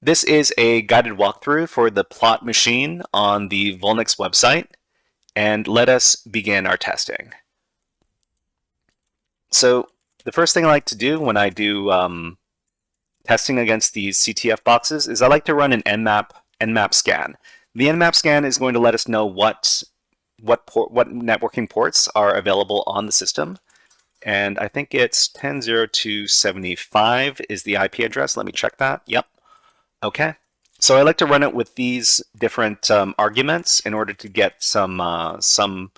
This is a guided walkthrough for the plot machine on the VulNyx website, and let us begin our testing. So the first thing I like to do when I do testing against these CTF boxes is I like to run an nmap scan. The nmap scan is going to let us know what networking ports are available on the system. And I think it's 10.02.75 is the IP address. Let me check that. Yep. Okay. So I like to run it with these different arguments in order to get some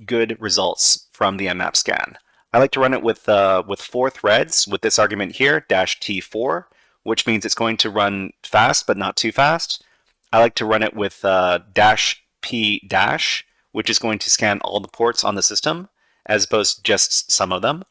good results from the nmap scan. I like to run it with 4 threads with this argument here, -t4, which means it's going to run fast but not too fast. I like to run it with -p-, which is going to scan all the ports on the system as opposed to just some of them.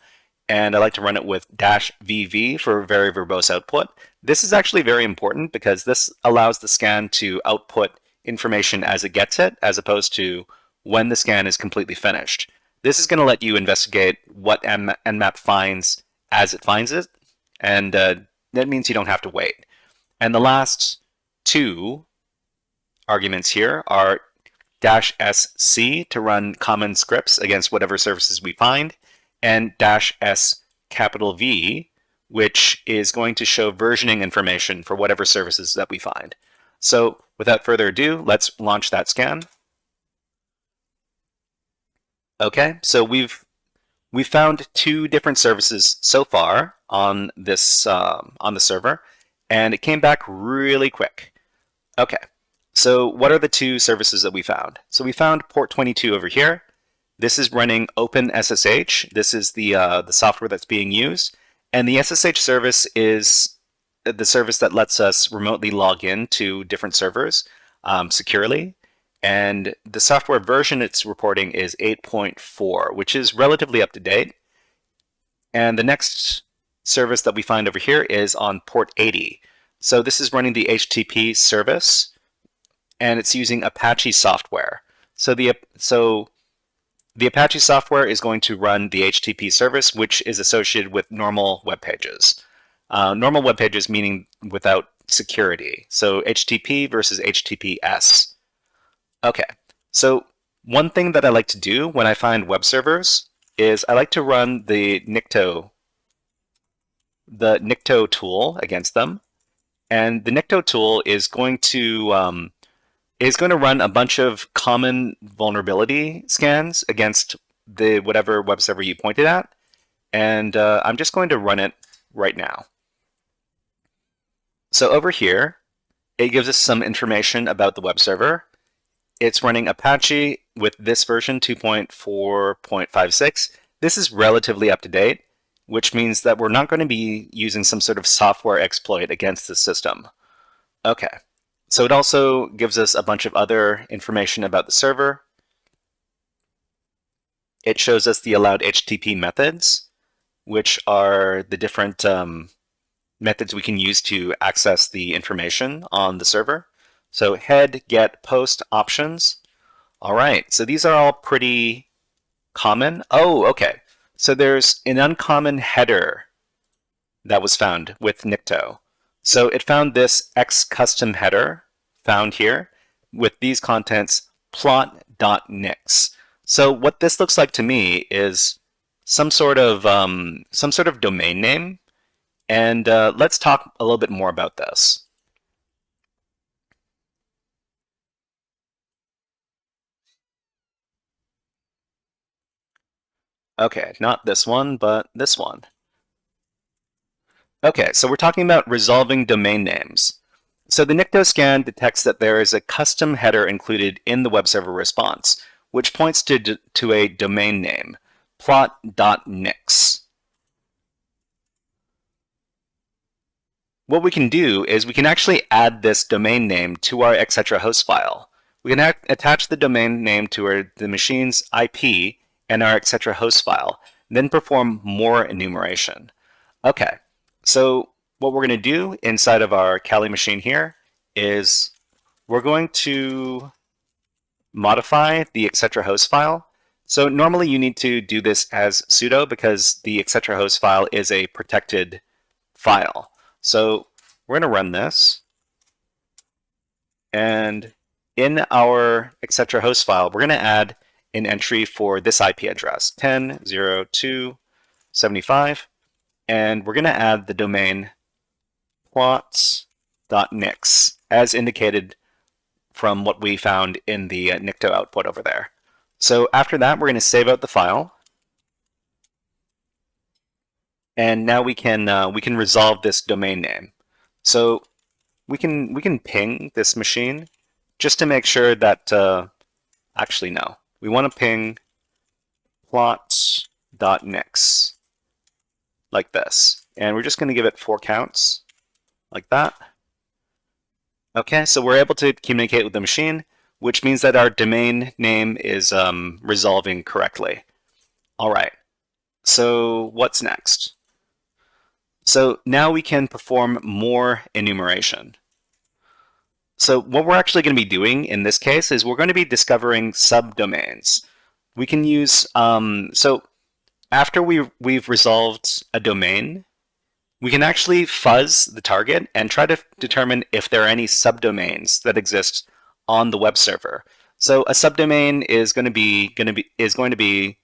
And I like to run it with -vv for very verbose output. This is actually very important because this allows the scan to output information as it gets it, as opposed to when the scan is completely finished. This is going to let you investigate what nmap finds as it finds it, and that means you don't have to wait. And the last 2 arguments here are -sc to run common scripts against whatever services we find, and -s_V, which is going to show versioning information for whatever services that we find. So without further ado, let's launch that scan. Okay, so we've found 2 different services so far on this on the server, and it came back really quick. Okay, so what are the 2 services that we found? So we found port 22 over here. This is running OpenSSH. This is the software that's being used, and the SSH service is the service that lets us remotely log in to different servers securely. And the software version it's reporting is 8.4, which is relatively up to date. And the next service that we find over here is on port 80. So this is running the HTTP service, and it's using Apache software. So the Apache software is going to run the HTTP service, which is associated with normal web pages. Normal web pages meaning without security. So HTTP versus HTTPS. Okay, so one thing that I like to do when I find web servers is I like to run the Nikto tool against them, and the Nikto tool is going to run a bunch of common vulnerability scans against the whatever web server you pointed at, and I'm just going to run it right now. So over here, it gives us some information about the web server. It's running Apache with this version 2.4.56. This is relatively up to date, which means that we're not going to be using some sort of software exploit against the system. Okay, so it also gives us a bunch of other information about the server. It shows us the allowed HTTP methods, which are the different methods we can use to access the information on the server. So head, get, post options. All right, so these are all pretty common. Oh, okay. So there's an uncommon header that was found with Nikto. So it found this X custom header found here with these contents plot.nyx. So what this looks like to me is some sort of domain name, and let's talk a little bit more about this. Okay, not this one, but this one. Okay, so we're talking about resolving domain names. So the Nikto scan detects that there is a custom header included in the web server response, which points to a domain name, plot.nyx. What we can do is we can actually add this domain name to our etc host file. We can attach the domain name to the machine's IP and our etc host file, then perform more enumeration. Okay, so what we're going to do inside of our Kali machine here is we're going to modify the etc host file. So normally you need to do this as sudo because the etc host file is a protected file. So we're going to run this. And in our etc host file, we're going to add an entry for this IP address, 10.0.2.75. And we're going to add the domain plots.nyx as indicated from what we found in the Nikto output over there. So after that, we're going to save out the file. And now we can resolve this domain name. So we can ping this machine just to make sure that actually no, we want to ping plots.nyx like this, and we're just going to give it 4 counts like that. Okay, so we're able to communicate with the machine, which means that our domain name is resolving correctly. All right, so what's next? So now we can perform more enumeration. So what we're actually going to be doing in this case is we're going to be discovering subdomains. We can use, so after we've resolved a domain, we can actually fuzz the target and try to determine if there are any subdomains that exist on the web server. So a subdomain is going to be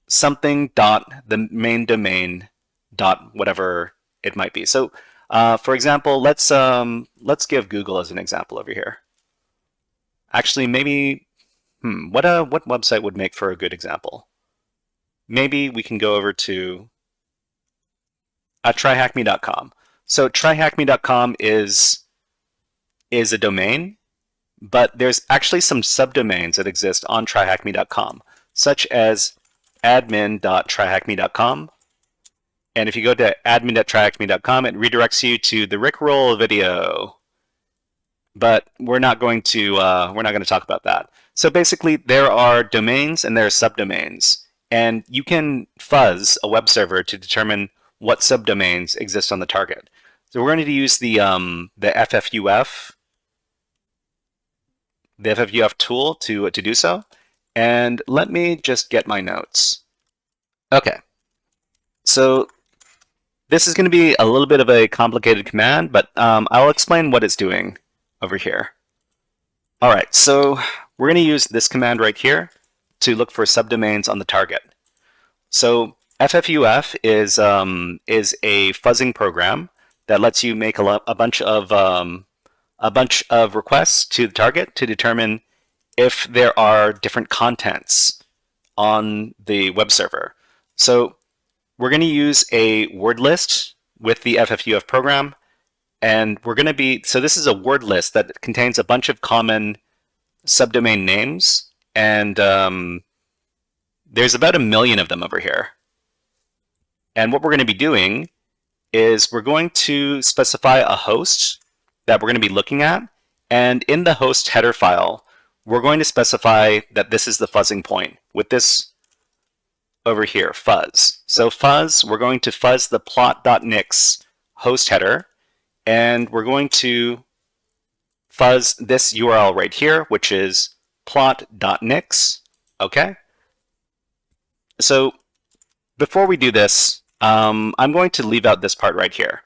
something dot the main domain dot whatever it might be. So for example, let's give Google as an example over here. Actually, maybe what website would make for a good example? Maybe we can go over to tryhackme.com. So tryhackme.com is a domain, but there's actually some subdomains that exist on tryhackme.com, such as admin.tryhackme.com. And if you go to admin.tryhackme.com, it redirects you to the Rickroll video. But we're not going to talk about that. So basically, there are domains and there are subdomains, and you can fuzz a web server to determine what subdomains exist on the target. So we're going to use the FFUF tool to do so. And let me just get my notes. Okay. So this is going to be a little bit of a complicated command, but I'll explain what it's doing over here. All right, so we're going to use this command right here to look for subdomains on the target. So FFUF is a fuzzing program that lets you make a bunch of requests to the target to determine if there are different contents on the web server. So we're going to use a word list with the FFUF program, and we're going to be, so this is a word list that contains a bunch of common subdomain names, and there's about 1 million of them over here. And what we're going to be doing is we're going to specify a host that we're going to be looking at, and in the host header file, we're going to specify that this is the fuzzing point with this over here, fuzz. So fuzz, we're going to fuzz the plot.nyx host header, and we're going to fuzz this URL right here, which is plot.nyx. Okay? So before we do this, I'm going to leave out this part right here.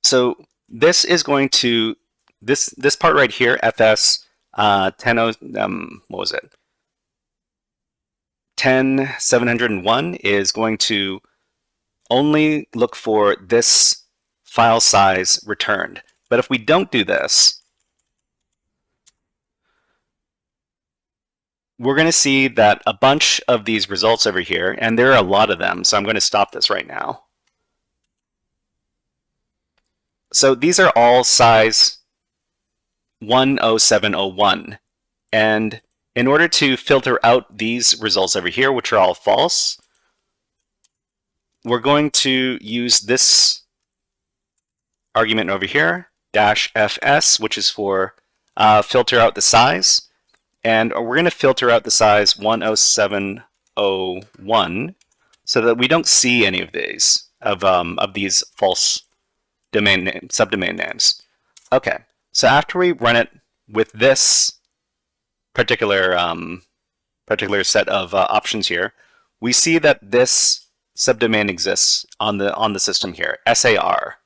So this is going to, this part right here, fs 10701 is going to only look for this file size returned. But if we don't do this, we're going to see that a bunch of these results over here, and there are a lot of them, so I'm going to stop this right now. So these are all size 10701, and in order to filter out these results over here, which are all false, we're going to use this argument over here, -fs, which is for filter out the size. And we're going to filter out the size 10701 so that we don't see any of these, of these false domain names, subdomain names. Okay, so after we run it with this particular set of options here, we see that this subdomain exists on the system here, SAR.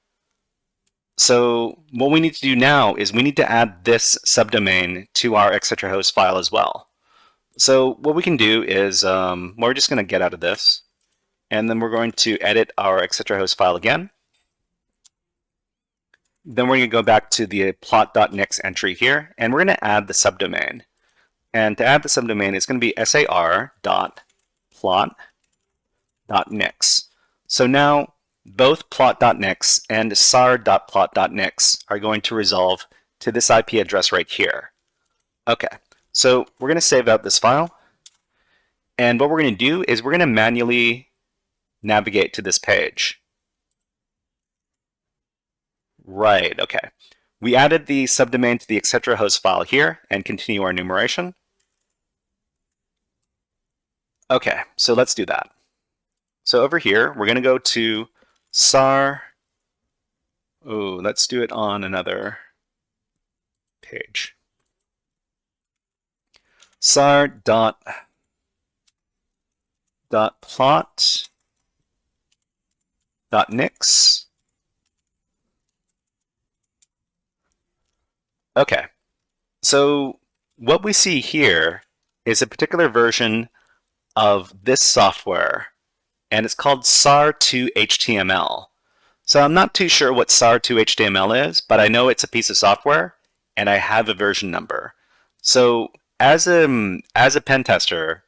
So what we need to do now is we need to add this subdomain to our etc.host file as well. So what we can do is we're just going to get out of this, and then we're going to edit our etc.host file again. Then we're going to go back to the plot.nyx entry here, and we're going to add the subdomain. And to add the subdomain, it's going to be sar.plot.nyx. So now both plot.nyx and sar.plot.nyx are going to resolve to this IP address right here. Okay, so we're going to save out this file. And what we're going to do is we're going to manually navigate to this page. Right, okay. We added the subdomain to the etc.host file here and continue our enumeration. Okay, so let's do that. So over here, we're going to go to sar. Oh, let's do it on another page. sar.plot.nyx. Okay, so what we see here is a particular version of this software, and it's called Sar2html. So I'm not too sure what Sar2html is, but I know it's a piece of software, and I have a version number. So as a pen tester,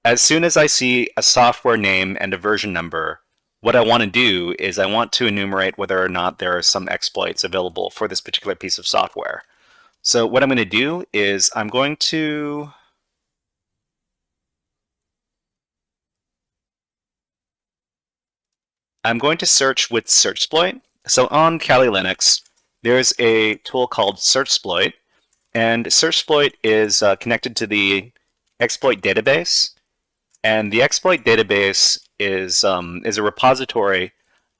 as soon as I see a software name and a version number, what I want to do is I want to enumerate whether or not there are some exploits available for this particular piece of software. So what I'm going to do is I'm going to search with Searchsploit. So on Kali Linux, there's a tool called Searchsploit, and Searchsploit is connected to the exploit database. And the exploit database is a repository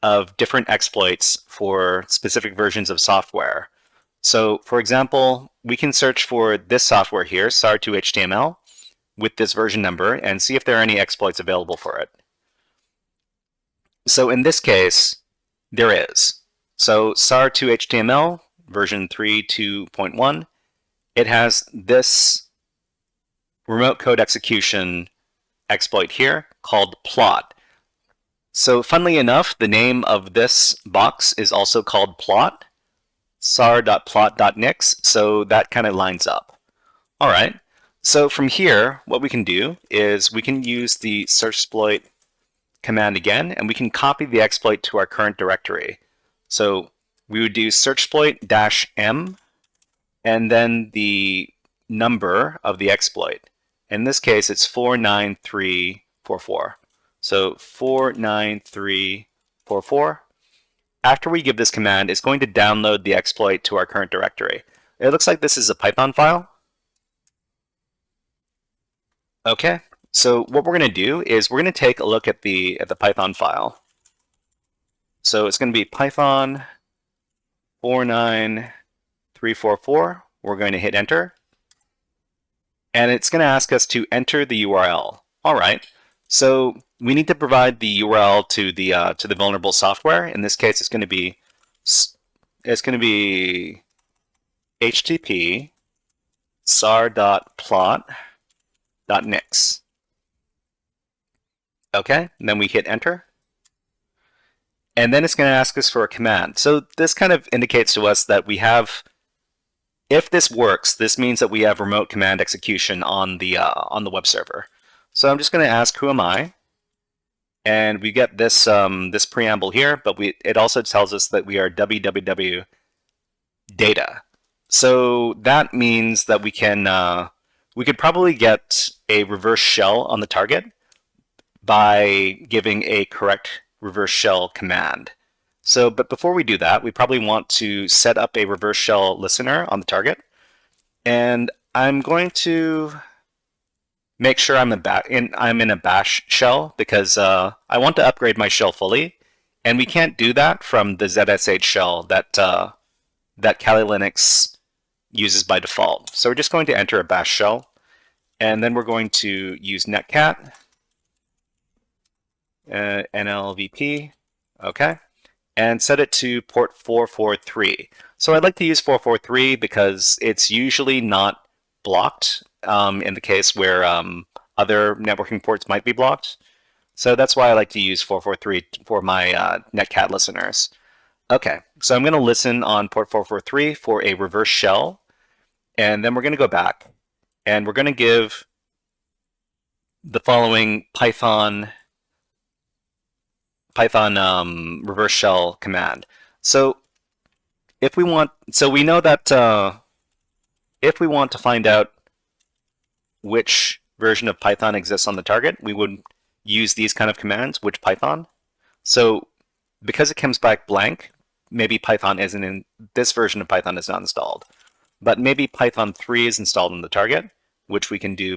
of different exploits for specific versions of software. So, for example, we can search for this software here, Sar2html, with this version number and see if there are any exploits available for it. So in this case, there is. So Sar2html version 3.2.1, it has this remote code execution exploit here called plot. So funnily enough, the name of this box is also called plot, sar.plot.nyx, so that kind of lines up. All right, so from here, what we can do is we can use the searchsploit command again, and we can copy the exploit to our current directory. So we would do searchsploit-m and then the number of the exploit. In this case, it's 49344. So 49344. After we give this command, it's going to download the exploit to our current directory. It looks like this is a Python file. Okay, so what we're going to do is we're going to take a look at the Python file. So it's going to be Python 49344. We're going to hit enter. And it's going to ask us to enter the URL. All right. So we need to provide the URL to the vulnerable software. In this case, it's going to be http sar.plot.nyx. Okay, and then we hit enter. And then it's going to ask us for a command. So this kind of indicates to us that we have, if this works, this means that we have remote command execution on the web server. So I'm just going to ask, who am I? And we get this this preamble here, but it also tells us that we are www data. So that means that we could probably get a reverse shell on the target by giving a correct reverse shell command. So, but before we do that, we probably want to set up a reverse shell listener on the target. And I'm going to make sure I'm in a bash shell because I want to upgrade my shell fully. And we can't do that from the ZSH shell that Kali Linux uses by default. So we're just going to enter a bash shell, and then we're going to use netcat, nlvp, okay, and set it to port 443. So I'd like to use 443 because it's usually not blocked in the case where other networking ports might be blocked. So that's why I like to use 443 for my netcat listeners. Okay, so I'm going to listen on port 443 for a reverse shell, and then we're going to go back, and we're going to give the following Python reverse shell command. So if we want, we know that if we want to find out which version of Python exists on the target, we would use these kind of commands, which Python. So because it comes back blank, maybe Python isn't in, this version of Python is not installed. But maybe Python 3 is installed in the target, which we can do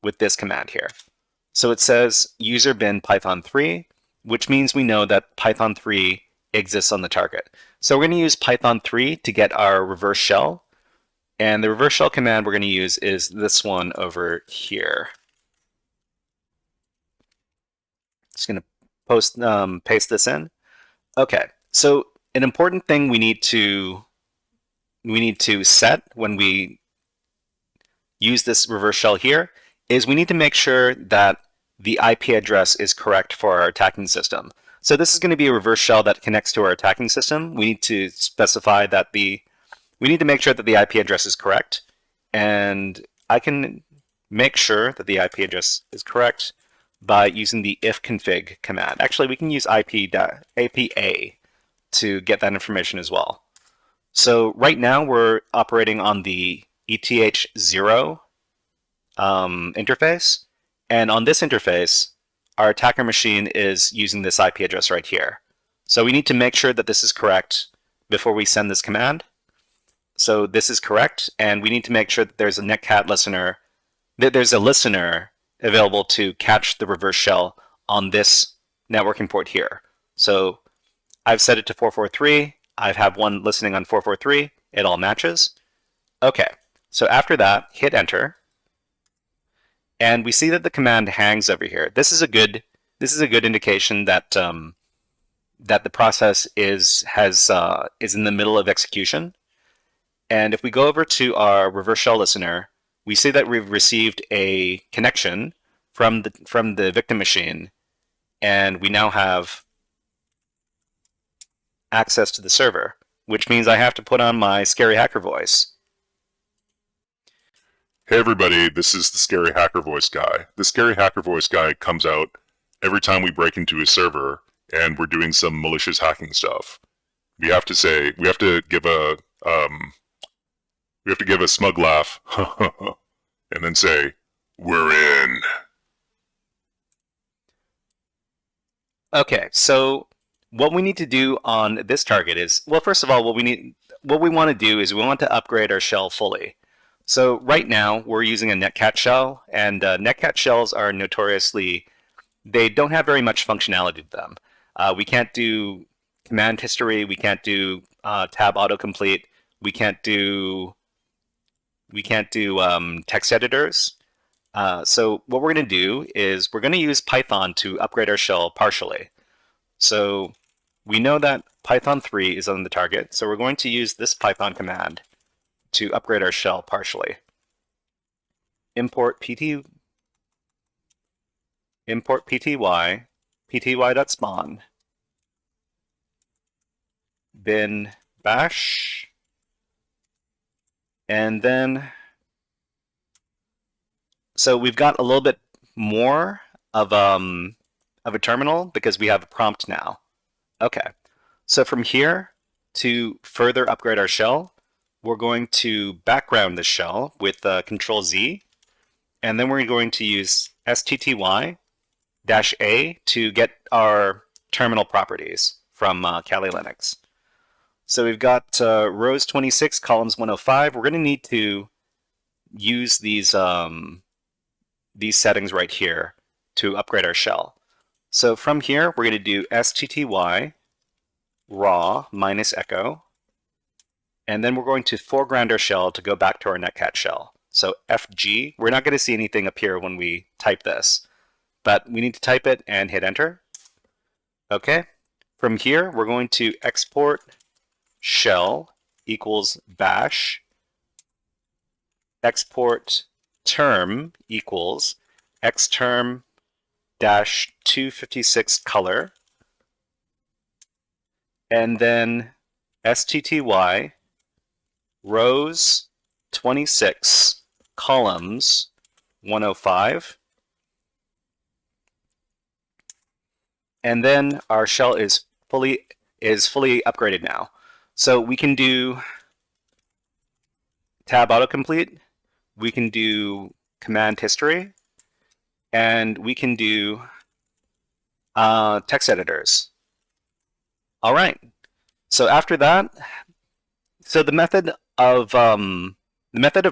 with this command here. So it says user bin Python 3, which means we know that Python 3 exists on the target. So we're going to use Python 3 to get our reverse shell. And the reverse shell command we're going to use is this one over here. Just going to paste this in. Okay, so an important thing we need to set when we use this reverse shell here is we need to make sure that the IP address is correct for our attacking system. So this is going to be a reverse shell that connects to our attacking system. We need to specify that we need to make sure that the IP address is correct, and I can make sure that the IP address is correct by using the ifconfig command. Actually, we can use APA to get that information as well. So right now we're operating on the ETH0 interface, and on this interface, our attacker machine is using this IP address right here. So we need to make sure that this is correct before we send this command. So this is correct, and we need to make sure that there's a netcat listener, that there's a listener available to catch the reverse shell on this networking port here. So I've set it to 443. I have one listening on 443. It all matches. Okay, so after that, hit enter. And we see that the command hangs over here. This is a good indication that that the process is in the middle of execution. And if we go over to our reverse shell listener, we see that we've received a connection from the victim machine, and we now have access to the server, which means I have to put on my scary hacker voice. Hey everybody, this is the Scary Hacker Voice guy. The Scary Hacker Voice guy comes out every time we break into a server and we're doing some malicious hacking stuff. We have to give a smug laugh and then say, "We're in." Okay, so what we need to do on this target is, well, first of all, what we want to do is we want to upgrade our shell fully. So right now we're using a netcat shell, and netcat shells are notoriously, they don't have very much functionality to them. We can't do command history, we can't do tab autocomplete, we can't do text editors. So what we're going to do is we're going to use Python to upgrade our shell partially. So we know that Python 3 is on the target, so we're going to use this Python command to upgrade our shell partially. Import pty pty.spawn bin bash, and then so we've got a little bit more of a terminal because we have a prompt now. Okay, so from here to further upgrade our shell, we're going to background the shell with Control Z, and then we're going to use STTY-A to get our terminal properties from Kali Linux. So we've got rows 26, columns 105. We're going to need to use these settings right here to upgrade our shell. So from here, we're going to do STTY raw -echo, and then we're going to foreground our shell to go back to our netcat shell. So FG, we're not going to see anything appear when we type this, but we need to type it and hit enter. Okay. From here, we're going to export shell equals bash, export term equals xterm dash 256 color, and then stty rows 26 columns 105, and then our shell is fully upgraded now. So we can do tab autocomplete, we can do command history, and we can do text editors. All right. So after that, so the method of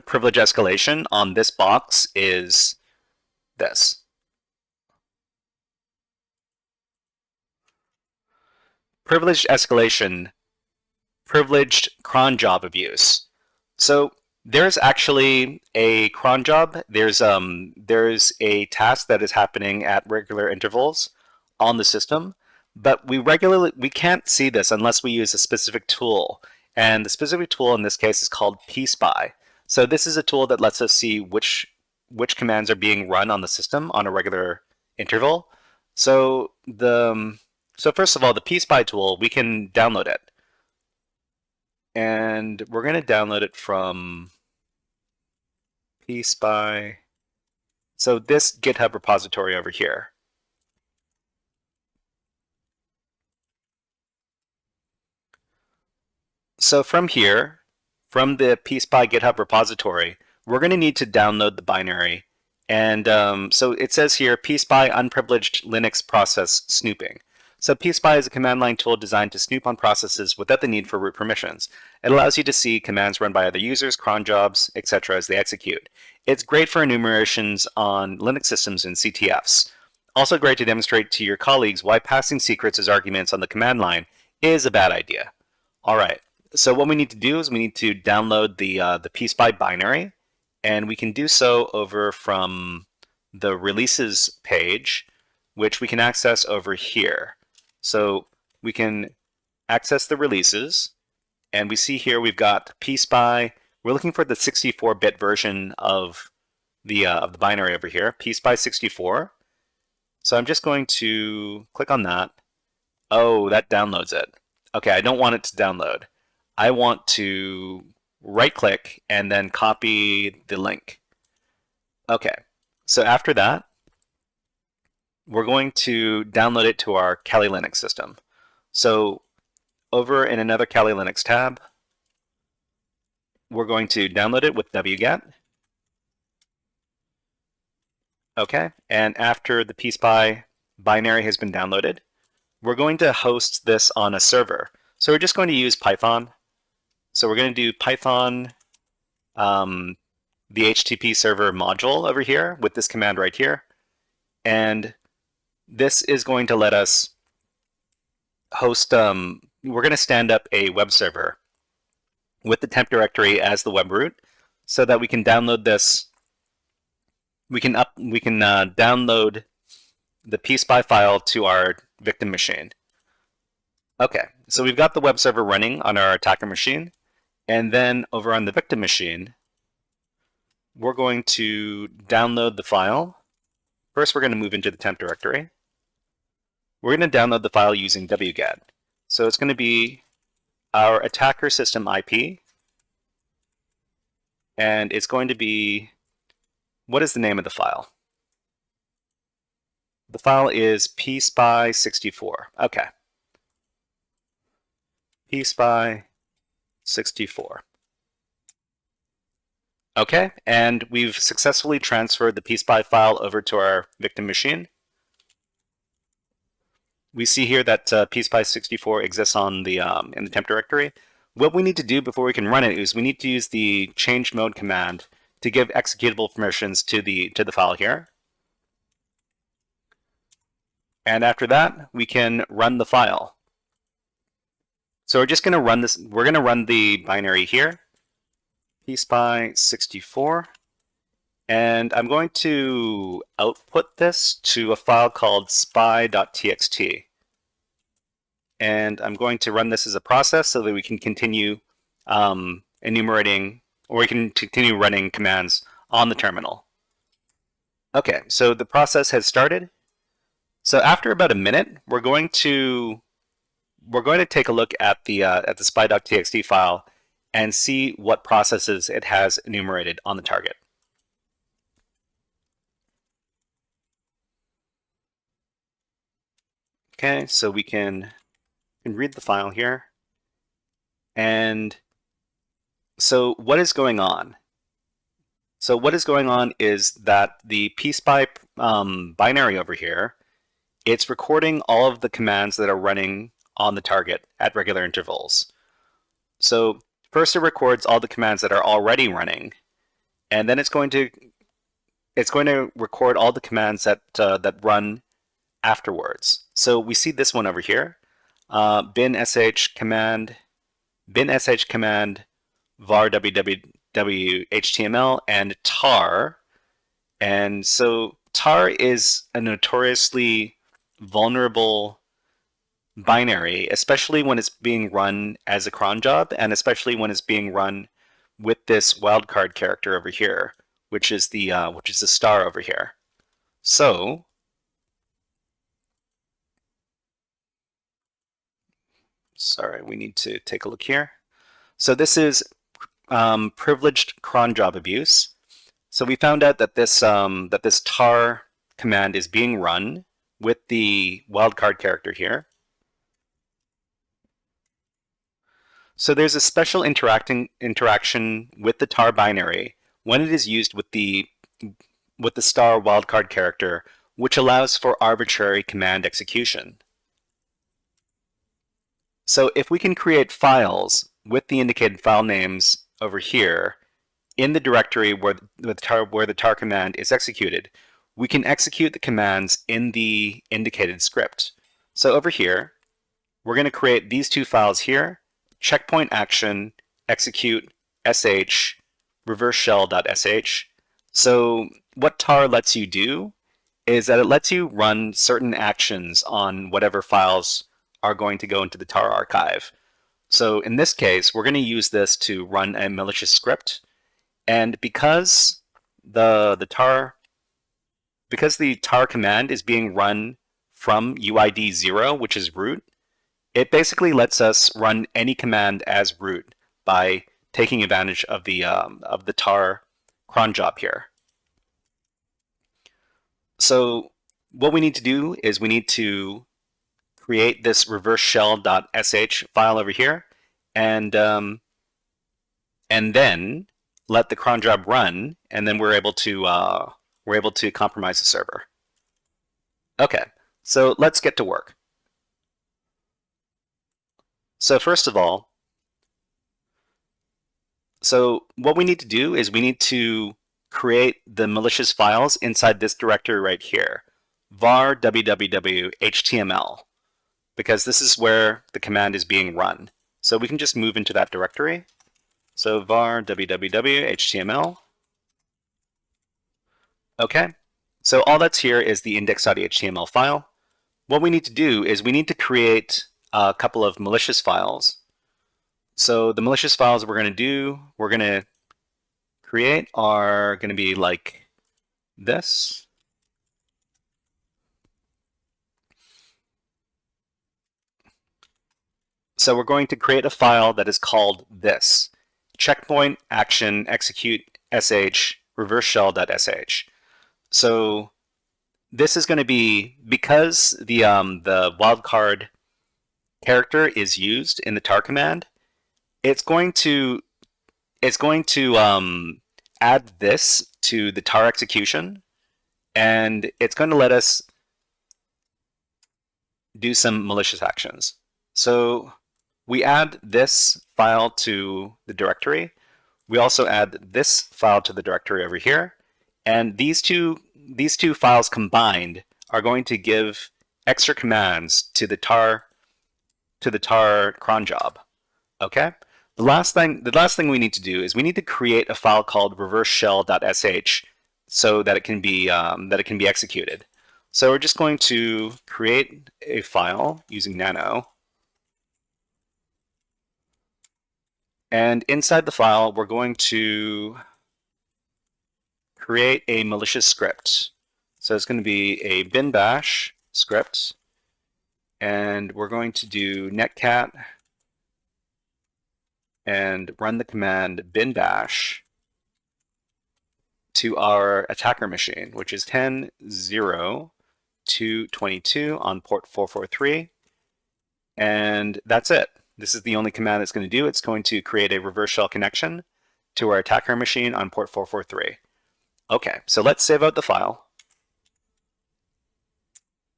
privilege escalation on this box is this. Privileged escalation, privileged cronjob abuse. So there's actually a cronjob. There's a task that is happening at regular intervals on the system, but we can't see this unless we use a specific tool. And the specific tool in this case is called pspy. So this is a tool that lets us see which commands are being run on the system on a regular interval. So first of all, the pspy tool, we can download it. And we're going to download it from pspy. So this GitHub repository over here. So from here, from the pspy GitHub repository, we're going to need to download the binary. And so it says here, pspy unprivileged Linux process snooping. So pspy is a command line tool designed to snoop on processes without the need for root permissions. It allows you to see commands run by other users, cron jobs, etc. as they execute. It's great for enumerations on Linux systems and CTFs. Also great to demonstrate to your colleagues why passing secrets as arguments on the command line is a bad idea. All right, so what we need to do is we need to download the pspy binary, and we can do so over from the releases page, which we can access over here. So we can access the releases, and we see here we've got pspy. We're looking for the 64-bit version of the binary over here, pspy 64. So I'm just going to click on that. Oh, that downloads it. Okay, I don't want it to download. I want to right-click and then copy the link. Okay, so after that, we're going to download it to our Kali Linux system. So over in another Kali Linux tab, we're going to download it with wget. Okay, and after the pspy binary has been downloaded, we're going to host this on a server. So we're just going to use Python. So we're going to do Python, the HTTP server module over here with this command right here. And this is going to let us host, we're going to stand up a web server with the temp directory as the web root so that we can download this. We can download the pspy file to our victim machine. Okay, so we've got the web server running on our attacker machine, and then over on the victim machine, we're going to download the file. First, we're going to move into the temp directory. We're going to download the file using wget. So it's going to be our attacker system IP, and it's going to be, what is the name of the file? The file is pspy64. Okay. pspy64. Okay, and we've successfully transferred the pspy file over to our victim machine. We see here that pspy64 exists on the in the temp directory. What we need to do before we can run it is we need to use the change mode command to give executable permissions to the file here. And after that, we can run the file. So we're just going to run this. We're going to run the binary here, pspy64, and I'm going to output this to a file called spy.txt. And I'm going to run this as a process so that we can continue enumerating, or we can continue running commands on the terminal. Okay, so the process has started. So after about a minute, we're going to take a look at the spy.txt file and see what processes it has enumerated on the target. Okay, so we can read the file here. And so what is going on? So what is going on is that the pspy binary over here, it's recording all of the commands that are running on the target at regular intervals. So first it records all the commands that are already running, and then it's going to record all the commands that run afterwards. So we see this one over here, bin sh command var www.html and tar. And so tar is a notoriously vulnerable binary, especially when it's being run as a cron job, and especially when it's being run with this wildcard character over here, which is the star over here. So sorry, we need to take a look here. So this is privileged cron job abuse. So we found out that this tar command is being run with the wildcard character here. So there's a special interaction with the tar binary when it is used with the star wildcard character, which allows for arbitrary command execution. So if we can create files with the indicated file names over here in the directory where the tar command is executed, we can execute the commands in the indicated script. So over here, we're going to create these two files here, checkpoint action, execute, sh, reverse shell.sh. So what tar lets you do is that it lets you run certain actions on whatever files are going to go into the tar archive. So in this case, we're going to use this to run a malicious script. And because the tar command is being run from UID 0, which is root, it basically lets us run any command as root by taking advantage of the tar cron job here. So what we need to do is we need to create this reverse shell.sh file over here, and then let the cron job run, and then we're able to compromise the server. Okay, so let's get to work. So first of all, so what we need to do is we need to create the malicious files inside this directory right here, var www.html, because this is where the command is being run. So we can just move into that directory. So var www.html. Okay, so all that's here is the index.html file. What we need to do is we need to create a couple of malicious files. So the malicious files we're going to create are going to be like this. So we're going to create a file that is called this, checkpoint action execute sh reverse shell.sh. So this is going to be, because the wildcard character is used in the tar command, it's going to add this to the tar execution, and it's going to let us do some malicious actions. So we add this file to the directory. We also add this file to the directory over here, and these two files combined are going to give extra commands to the tar to the tar cron job. Okay. The last thing we need to do is we need to create a file called reverseshell.sh so that it can be executed. So we're just going to create a file using nano. And inside the file, we're going to create a malicious script. So it's going to be a bin bash script. And we're going to do netcat and run the command bin bash to our attacker machine, which is 10.0.2.22 on port 443. And that's it. This is the only command it's going to do. It's going to create a reverse shell connection to our attacker machine on port 443. Okay, so let's save out the file.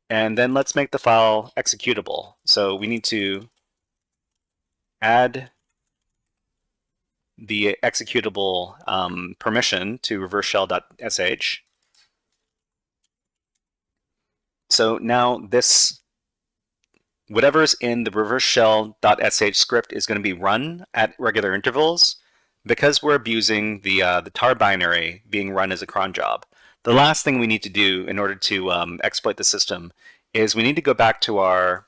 And then let's make the file executable. So we need to add the executable permission to reverseshell.sh. So now this, whatever's in the reverseshell.sh script is going to be run at regular intervals because we're abusing the tar binary being run as a cron job. The last thing we need to do in order to exploit the system is we need to go back to our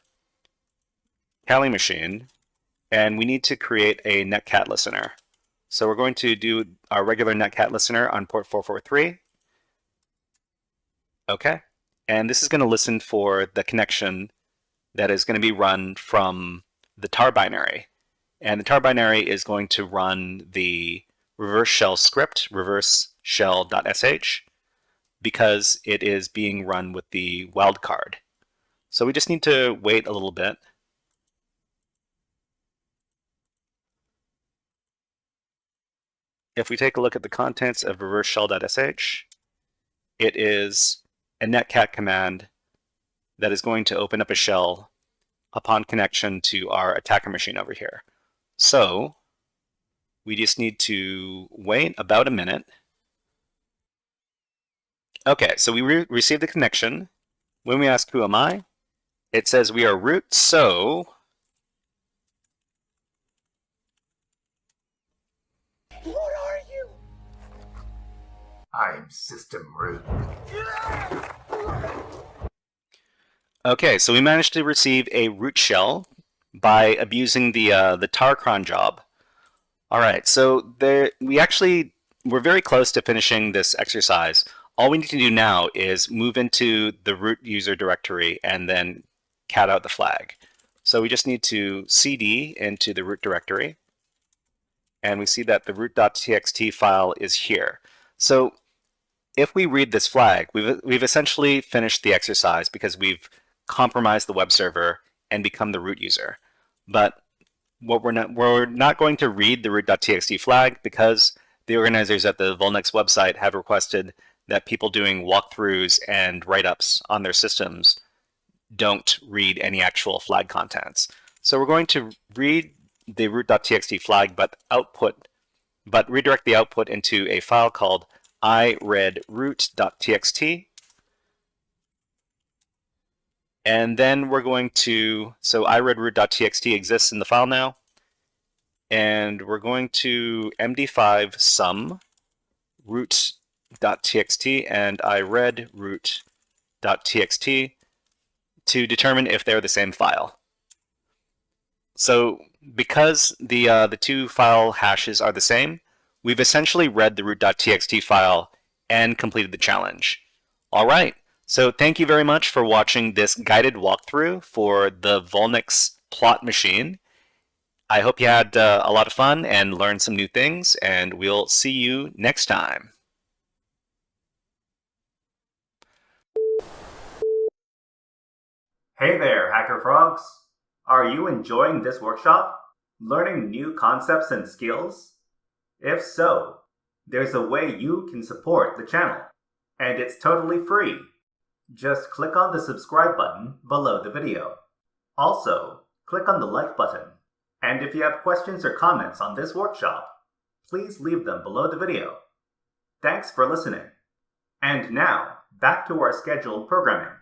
Kali machine and we need to create a netcat listener. So we're going to do our regular netcat listener on port 443. Okay, and this is going to listen for the connection that is going to be run from the tar binary. And the tar binary is going to run the reverse shell script, reverseshell.sh, because it is being run with the wildcard. So we just need to wait a little bit. If we take a look at the contents of reverseshell.sh, it is a netcat command that is going to open up a shell upon connection to our attacker machine over here. So we just need to wait about a minute. Okay, so we received the connection. When we ask who am I, it says we are root, so what are you? I'm system root. okay, so we managed to receive a root shell by abusing the tar cron job. All right, so we're very close to finishing this exercise. All we need to do now is move into the root user directory and then cat out the flag. So we just need to cd into the root directory, and we see that the root.txt file is here. So if we read this flag, we've essentially finished the exercise because we've compromised the web server and become the root user. But we're not going to read the root.txt flag because the organizers at the VulNyx website have requested that people doing walkthroughs and write-ups on their systems don't read any actual flag contents. So we're going to read the root.txt flag, but redirect the output into a file called iReadRoot.txt. And then we're going to, so iReadRoot.txt exists in the file now, and we're going to md5 sum root.txt and iReadRoot.txt to determine if they're the same file. So because the two file hashes are the same, we've essentially read the root.txt file and completed the challenge. All right, so thank you very much for watching this guided walkthrough for the VulNyx plot machine. I hope you had a lot of fun and learned some new things, and we'll see you next time. Hey there, HackerFrogs! Are you enjoying this workshop? Learning new concepts and skills? If so, there's a way you can support the channel, and it's totally free. Just click on the subscribe button below the video. Also, click on the like button. And if you have questions or comments on this workshop, please leave them below the video. Thanks for listening. And now, back to our scheduled programming.